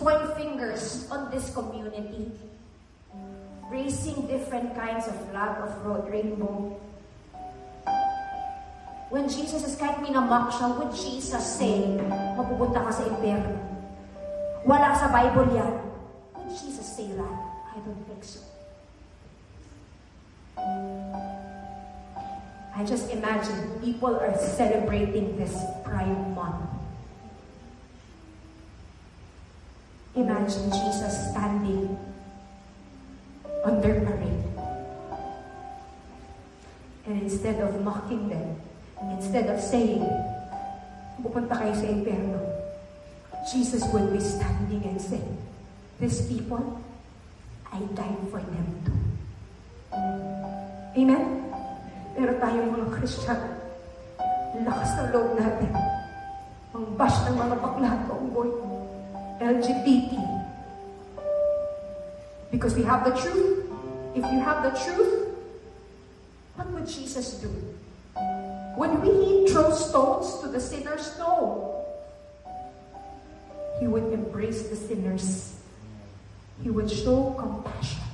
point fingers on this community, raising different kinds of flag of rainbow. When Jesus is kahit minamak siya, would Jesus say, mapupunta ka sa impyerno? Wala sa Bible yan. Would Jesus say that? I don't think so. I just imagine people are celebrating this Pride Month. Imagine Jesus standing on their parade. And instead of mocking them, instead of saying, pupunta kayo sa impyerno, Jesus would be standing and saying, these people, I died for them too. Amen? Pero tayong mga Christian, lakas ng loob natin. Ang bash ng mga bakla at unggoy, LGBT. Because we have the truth. If you have the truth, what would Jesus do? Would he throw stones to the sinners? No. He would embrace the sinners. He would show compassion.